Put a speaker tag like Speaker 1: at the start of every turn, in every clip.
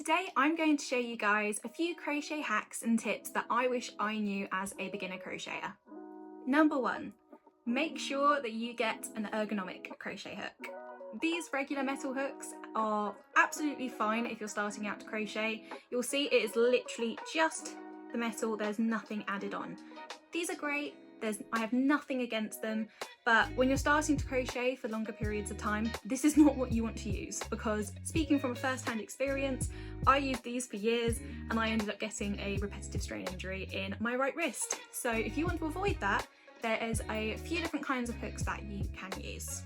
Speaker 1: Today I'm going to show you guys a few crochet hacks and tips that I wish I knew as a beginner crocheter. Number 1, make sure that you get an ergonomic crochet hook. These regular metal hooks are absolutely fine if you're starting out to crochet. You'll see it is literally just the metal, there's nothing added on. These are great, I have nothing against them, but when you're starting to crochet for longer periods of time, this is not what you want to use, because speaking from a first-hand experience, I used these for years and I ended up getting a repetitive strain injury in my right wrist. So if you want to avoid that, there is a few different kinds of hooks that you can use.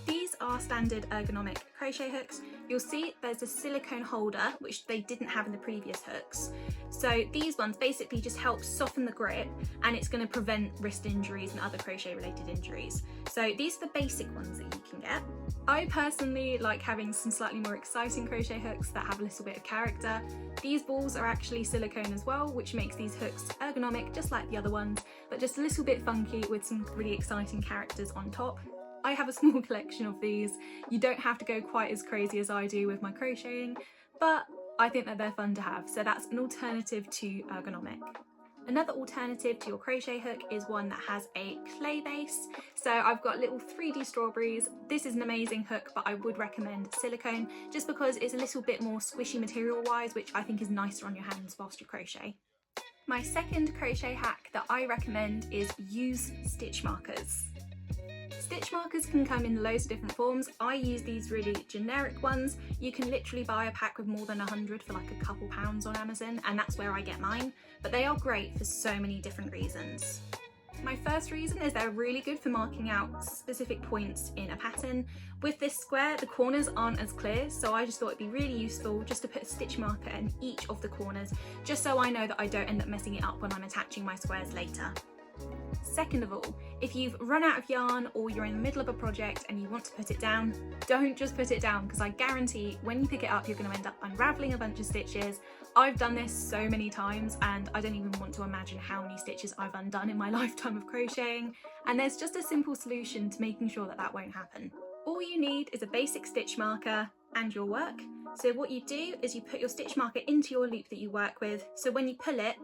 Speaker 1: These are standard ergonomic crochet hooks. You'll see there's a silicone holder, which they didn't have in the previous hooks. So these ones basically just help soften the grip, and it's going to prevent wrist injuries and other crochet related injuries. So these are the basic ones that you can get. I personally like having some slightly more exciting crochet hooks that have a little bit of character. These balls are actually silicone as well, which makes these hooks ergonomic just like the other ones, but just a little bit funky with some really exciting characters on top. I have a small collection of these. You don't have to go quite as crazy as I do with my crocheting, but I think that they're fun to have, so that's an alternative to ergonomic. Another alternative to your crochet hook is one that has a clay base. So I've got little 3D strawberries. This is an amazing hook, but I would recommend silicone just because it's a little bit more squishy material wise, which I think is nicer on your hands whilst you crochet. My second crochet hack that I recommend is use stitch markers. Stitch markers can come in loads of different forms. I use these really generic ones. You can literally buy a pack with more than 100 for like a couple pounds on Amazon, and that's where I get mine, but they are great for so many different reasons. My first reason is they're really good for marking out specific points in a pattern. With this square, the corners aren't as clear, so I just thought it'd be really useful just to put a stitch marker in each of the corners, just so I know that I don't end up messing it up when I'm attaching my squares later. Second of all, if you've run out of yarn or you're in the middle of a project and you want to put it down, don't just put it down, because I guarantee when you pick it up you're going to end up unraveling a bunch of stitches. I've done this so many times and I don't even want to imagine how many stitches I've undone in my lifetime of crocheting, and there's just a simple solution to making sure that that won't happen. All you need is a basic stitch marker and your work. So what you do is you put your stitch marker into your loop that you work with, so when you pull it,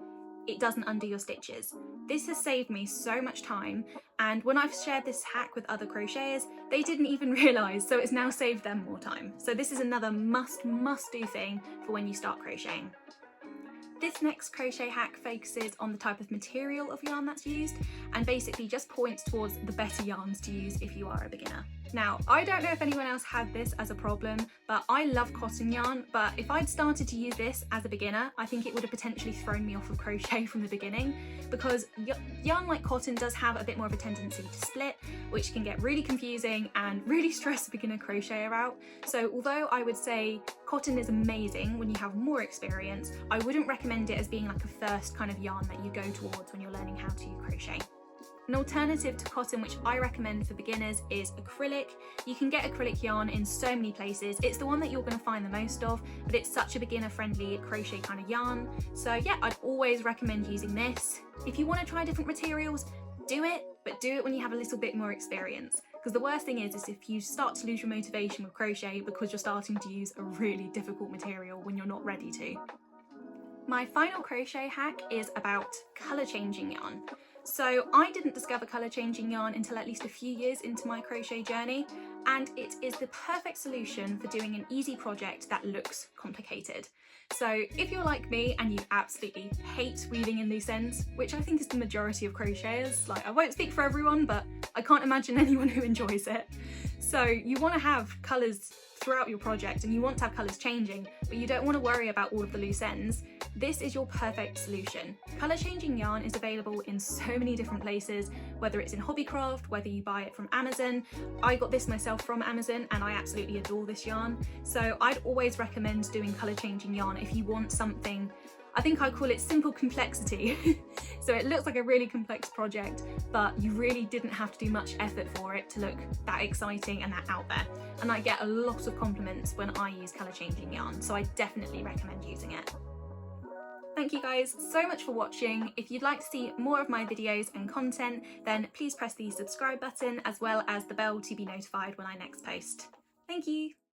Speaker 1: it doesn't undo your stitches. This has saved me so much time, and when I've shared this hack with other crocheters, they didn't even realise, so it's now saved them more time. So this is another must do thing for when you start crocheting. This next crochet hack focuses on the type of material of yarn that's used, and basically just points towards the better yarns to use if you are a beginner. Now, I don't know if anyone else had this as a problem, but I love cotton yarn, but if I'd started to use this as a beginner, I think it would have potentially thrown me off of crochet from the beginning, because yarn like cotton does have a bit more of a tendency to split, which can get really confusing and really stress a beginner crocheter out. So although I would say cotton is amazing when you have more experience, I wouldn't recommend it as being like a first kind of yarn that you go towards when you're learning how to crochet. An alternative to cotton which I recommend for beginners is acrylic. You can get acrylic yarn in so many places. It's the one that you're going to find the most of, but it's such a beginner friendly crochet kind of yarn. So yeah, I'd always recommend using this. If you want to try different materials, do it, but do it when you have a little bit more experience. Because the worst thing is if you start to lose your motivation with crochet because you're starting to use a really difficult material when you're not ready to. My final crochet hack is about colour changing yarn. So I didn't discover colour changing yarn until at least a few years into my crochet journey, and it is the perfect solution for doing an easy project that looks complicated. So if you're like me and you absolutely hate weaving in loose ends, which I think is the majority of crocheters, like I won't speak for everyone, but I can't imagine anyone who enjoys it. So you want to have colours throughout your project and you want to have colours changing, but you don't want to worry about all of the loose ends. This is your perfect solution. Colour changing yarn is available in so many different places, whether it's in Hobbycraft, whether you buy it from Amazon. I got this myself from Amazon and I absolutely adore this yarn. So I'd always recommend doing colour changing yarn if you want something, I think I call it simple complexity. So it looks like a really complex project, but you really didn't have to do much effort for it to look that exciting and that out there. And I get a lot of compliments when I use colour changing yarn, so I definitely recommend using it. Thank you guys so much for watching. If you'd like to see more of my videos and content, then please press the subscribe button as well as the bell to be notified when I next post. Thank you.